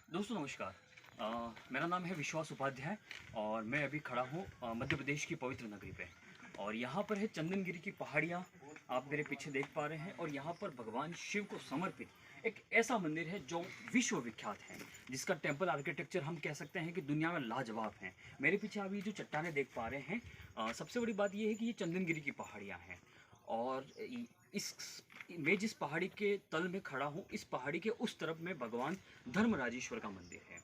दोस्तों नमस्कार। मेरा नाम है विश्वास उपाध्याय और मैं अभी खड़ा हूँ मध्य प्रदेश की पवित्र नगरी पे। और यहाँ पर है चंदनगिरी की पहाड़ियाँ, आप मेरे पीछे देख पा रहे हैं। और यहाँ पर भगवान शिव को समर्पित एक ऐसा मंदिर है जो विश्व विख्यात है, जिसका टेम्पल आर्किटेक्चर हम कह सकते हैं कि दुनिया में लाजवाब है। मेरे पीछे आप ये जो चट्टानें देख पा रहे हैं, सबसे बड़ी बात ये है कि ये चंदनगिरी की पहाड़ियाँ हैं। और इस मैं जिस पहाड़ी के तल में खड़ा हूँ, इस पहाड़ी के उस तरफ में भगवान धर्मराजेश्वर का मंदिर है।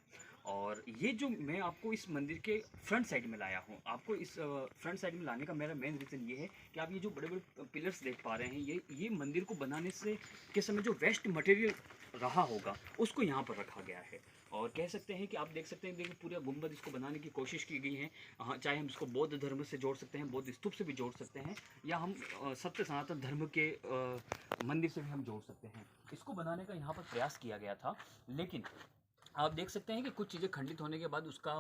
और ये जो मैं आपको इस मंदिर के फ्रंट साइड में लाया हूँ, आपको इस फ्रंट साइड में लाने का मेरा मेन रीज़न ये है कि आप ये जो बड़े बड़े पिलर्स देख पा रहे हैं, ये मंदिर को बनाने से के समय जो वेस्ट मटेरियल रहा होगा उसको यहाँ पर रखा गया है। और कह सकते हैं कि आप देख सकते हैं, देखिए पूरा गुंबद इसको बनाने की कोशिश की गई है। हाँ, चाहे हम इसको बौद्ध धर्म से जोड़ सकते हैं, बौद्ध स्तूप से भी जोड़ सकते हैं, या हम सत्य सनातन धर्म के मंदिर से भी हम जोड़ सकते हैं। इसको बनाने का यहाँ पर प्रयास किया गया था, लेकिन आप देख सकते हैं कि कुछ चीज़ें खंडित होने के बाद उसका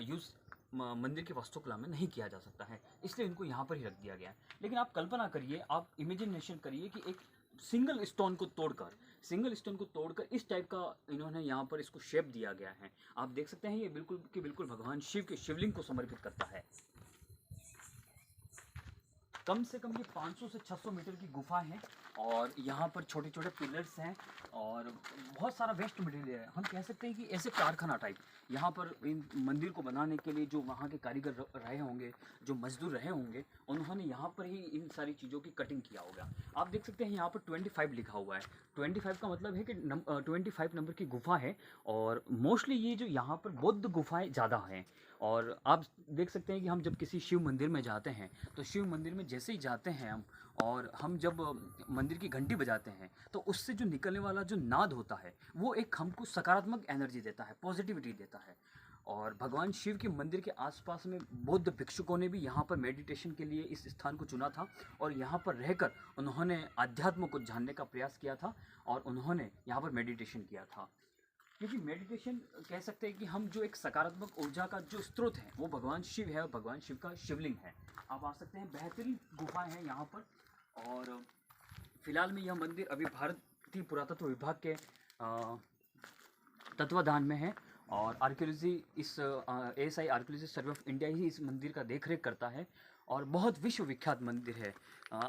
यूज़ मंदिर की वास्तुकला में नहीं किया जा सकता है, इसलिए इनको यहाँ पर ही रख दिया गया है। लेकिन आप कल्पना करिए, आप इमेजिनेशन करिए कि एक सिंगल स्टोन को तोड़कर इस टाइप का इन्होंने यहाँ पर इसको शेप दिया गया है। आप देख सकते हैं ये बिल्कुल कि बिल्कुल भगवान शिव के शिवलिंग को समर्पित करता है। कम से कम ये 500 से 600 मीटर की गुफा है, और यहाँ पर छोटे छोटे पिलर्स हैं और बहुत सारा वेस्ट मटेरियल है। हम कह सकते हैं कि ऐसे कारखाना टाइप यहाँ पर इन मंदिर को बनाने के लिए जो वहाँ के कारीगर रहे होंगे, जो मजदूर रहे होंगे, उन्होंने यहाँ पर ही इन सारी चीज़ों की कटिंग किया होगा। आप देख सकते हैं यहाँ पर 25 लिखा हुआ है। 25 का मतलब है कि 25 नंबर की गुफा है। और मोस्टली ये जो यहाँ पर बौद्ध गुफाएँ ज़्यादा हैं। और आप देख सकते हैं कि हम जब किसी शिव मंदिर में जाते हैं, तो शिव मंदिर में जैसे ही जाते हैं हम, और हम जब मंदिर की घंटी बजाते हैं, तो उससे जो निकलने वाला जो नाद होता है, वो एक हमको सकारात्मक एनर्जी देता है, पॉजिटिविटी देता है। और भगवान शिव के मंदिर के आसपास में बौद्ध भिक्षुकों ने भी यहाँ पर मेडिटेशन के लिए इस स्थान को चुना था, और यहाँ पर रहकर उन्होंने अध्यात्म को जानने का प्रयास किया था, और उन्होंने यहाँ पर मेडिटेशन किया था। क्योंकि मेडिटेशन कह सकते हैं कि हम जो एक सकारात्मक ऊर्जा का जो स्रोत है, वो भगवान शिव है, और भगवान शिव का शिवलिंग है। आप आ सकते हैं, बेहतरीन गुफाएं हैं यहाँ पर। और फिलहाल में यह मंदिर अभी भारतीय पुरातत्व विभाग के तत्वाधान में है। और आर्कियोलॉजी इस ASI archaeology survey of India ही इस मंदिर का देखरेख करता है, और बहुत विश्व विख्यात मंदिर है।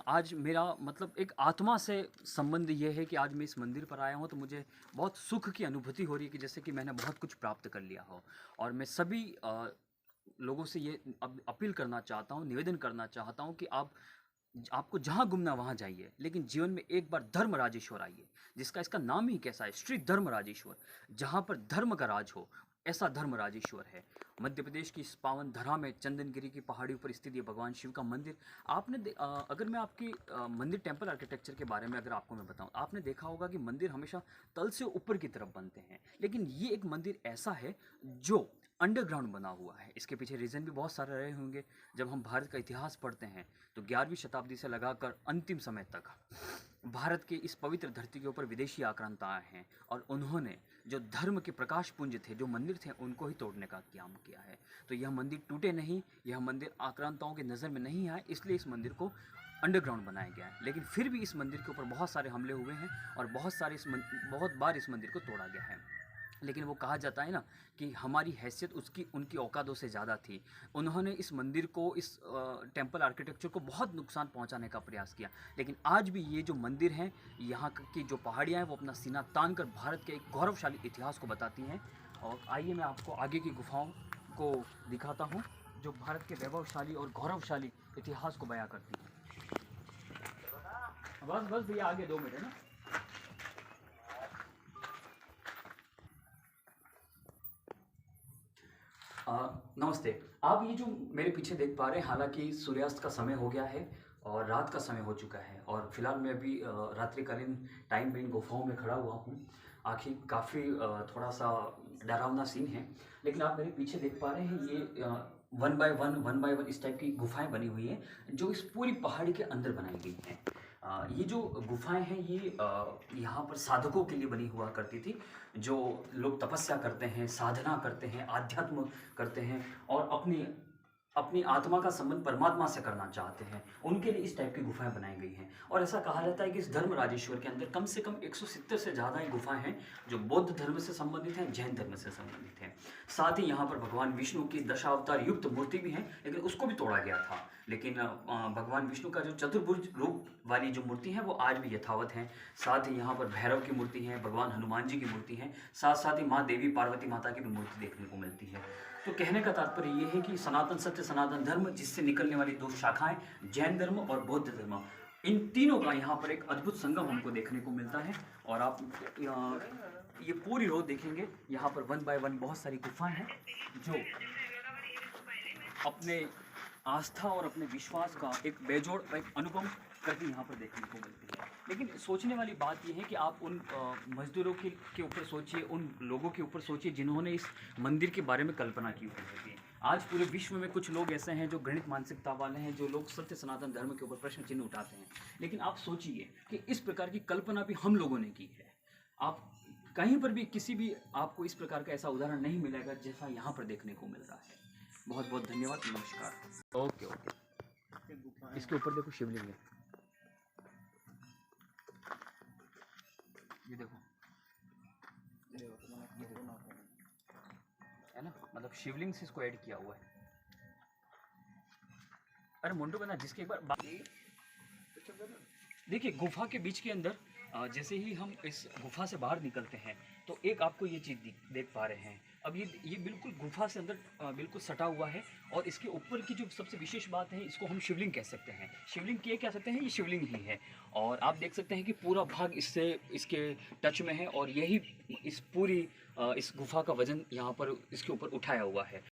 आज मेरा मतलब एक आत्मा से संबंध ये है कि आज मैं इस मंदिर पर आया हूँ, तो मुझे बहुत सुख की अनुभूति हो रही है कि जैसे कि मैंने बहुत कुछ प्राप्त कर लिया हो। और मैं सभी लोगों से ये अपील करना चाहता हूँ, निवेदन करना चाहता हूँ कि आपको जहाँ घूमना वहाँ जाइए, लेकिन जीवन में एक बार धर्म राजेश्वर आइए, जिसका इसका नाम ही कैसा है, श्री धर्म राजेश्वर। जहाँ पर धर्म का राज हो, ऐसा धर्म राजेश्वर है। मध्य प्रदेश की इस पावन धरा में चंदनगिरी की पहाड़ियों पर स्थित ये भगवान शिव का मंदिर। अगर मैं आपकी मंदिर टेम्पल आर्किटेक्चर के बारे में अगर आपको मैं बताऊं, आपने देखा होगा कि मंदिर हमेशा तल से ऊपर की तरफ बनते हैं, लेकिन ये एक मंदिर ऐसा है जो अंडरग्राउंड बना हुआ है। इसके पीछे रीज़न भी बहुत सारे रहे होंगे। जब हम भारत का इतिहास पढ़ते हैं, तो 11वीं शताब्दी से लगाकर अंतिम समय तक भारत के इस पवित्र धरती के ऊपर विदेशी आक्रांत आए हैं, और उन्होंने जो धर्म के प्रकाश पुंज थे, जो मंदिर थे, उनको ही तोड़ने का काम किया है। तो यह मंदिर टूटे नहीं, यह मंदिर आक्रांताओं की नज़र में नहीं आए, इसलिए इस मंदिर को अंडरग्राउंड बनाया गया है। लेकिन फिर भी इस मंदिर के ऊपर बहुत सारे हमले हुए हैं, और बहुत बार इस मंदिर को तोड़ा गया है। लेकिन वो कहा जाता है ना कि हमारी हैसियत उसकी उनकी औकातों से ज़्यादा थी। उन्होंने इस मंदिर को, इस टेम्पल आर्किटेक्चर को बहुत नुकसान पहुंचाने का प्रयास किया। लेकिन आज भी ये जो मंदिर हैं, यहाँ की जो पहाड़ियाँ हैं, वो अपना सीना तान कर भारत के एक गौरवशाली इतिहास को बताती हैं। और आइए मैं आपको आगे की गुफाओं को दिखाता हूँ, जो भारत के वैभवशाली और गौरवशाली इतिहास को बयां करती हैं। बस बस भैया, आगे 2 मिनट है ना। नमस्ते। आप ये जो मेरे पीछे देख पा रहे हैं, हालांकि सूर्यास्त का समय हो गया है और रात का समय हो चुका है, और फिलहाल मैं अभी रात्रिकालीन टाइम में इन गुफाओं में खड़ा हुआ हूँ। आखिर काफ़ी थोड़ा सा डरावना सीन है, लेकिन आप मेरे पीछे देख पा रहे हैं, ये 1 बाय 1 इस टाइप की गुफाएं बनी हुई हैं, जो इस पूरी पहाड़ी के अंदर बनाई गई हैं। ये जो गुफाएं हैं, ये यहाँ पर साधकों के लिए बनी हुआ करती थी, जो लोग तपस्या करते हैं, साधना करते हैं, आध्यात्म करते हैं, और अपनी अपनी आत्मा का संबंध परमात्मा से करना चाहते हैं, उनके लिए इस टाइप की गुफाएँ बनाई गई हैं। और ऐसा कहा जाता है कि इस धर्म राजेश्वर के अंदर कम से कम 170 से ज़्यादा ही गुफाएँ हैं, जो बौद्ध धर्म से संबंधित हैं, जैन धर्म से संबंधित हैं। साथ ही यहाँ पर भगवान विष्णु की दशावतार युक्त मूर्ति भी है, लेकिन उसको भी तोड़ा गया था। लेकिन भगवान विष्णु का जो चतुर्भुज रूप वाली जो मूर्ति है, वो आज भी यथावत है। साथ ही यहाँ पर भैरव की मूर्ति है, भगवान हनुमान जी की मूर्ति है, साथ-साथ ही माँ देवी पार्वती माता की भी मूर्ति देखने को मिलती है। तो कहने का तात्पर्य ये है कि सनातन सत्य, सनातन धर्म, जिससे निकलने वाली दो शाखाएं, जैन धर्म और बौद्ध धर्म, इन तीनों का यहाँ पर एक अद्भुत संगम हमको देखने को मिलता है। और आप ये पूरी रोड देखेंगे, यहाँ पर 1 बाय 1 बहुत सारी गुफाएं हैं, जो अपने आस्था और अपने विश्वास का एक बेजोड़ एक अनुपम करके यहाँ पर देखने को मिलती है। लेकिन सोचने वाली बात यह है कि आप उन मज़दूरों के ऊपर सोचिए, उन लोगों के ऊपर सोचिए जिन्होंने इस मंदिर के बारे में कल्पना की हुई है। आज पूरे विश्व में कुछ लोग ऐसे हैं जो घृणित मानसिकता वाले हैं, जो लोग सत्य सनातन धर्म के ऊपर प्रश्न चिन्ह उठाते हैं। लेकिन आप सोचिए कि इस प्रकार की कल्पना भी हम लोगों ने की है। आप कहीं पर भी किसी भी आपको इस प्रकार का ऐसा उदाहरण नहीं मिलेगा जैसा यहाँ पर देखने को मिल रहा है। बहुत बहुत धन्यवाद, नमस्कार। Okay okay. इसके ऊपर देखो शिवलिंग है, ये देखो, है ना, मतलब शिवलिंग से इसको ऐड किया हुआ है। अरे मुंडू बना जिसके एक बार देखिए, गुफा के बीच के अंदर जैसे ही हम इस गुफा से बाहर निकलते हैं तो एक आपको ये चीज़ देख पा रहे हैं। अब ये बिल्कुल गुफा से अंदर बिल्कुल सटा हुआ है, और इसके ऊपर की जो सबसे विशेष बात है, इसको हम शिवलिंग कह सकते हैं। शिवलिंग ये कह सकते हैं, ये शिवलिंग ही है। और आप देख सकते हैं कि पूरा भाग इसके टच में है, और यही इस पूरी इस गुफा का वजन यहाँ पर इसके ऊपर उठाया हुआ है।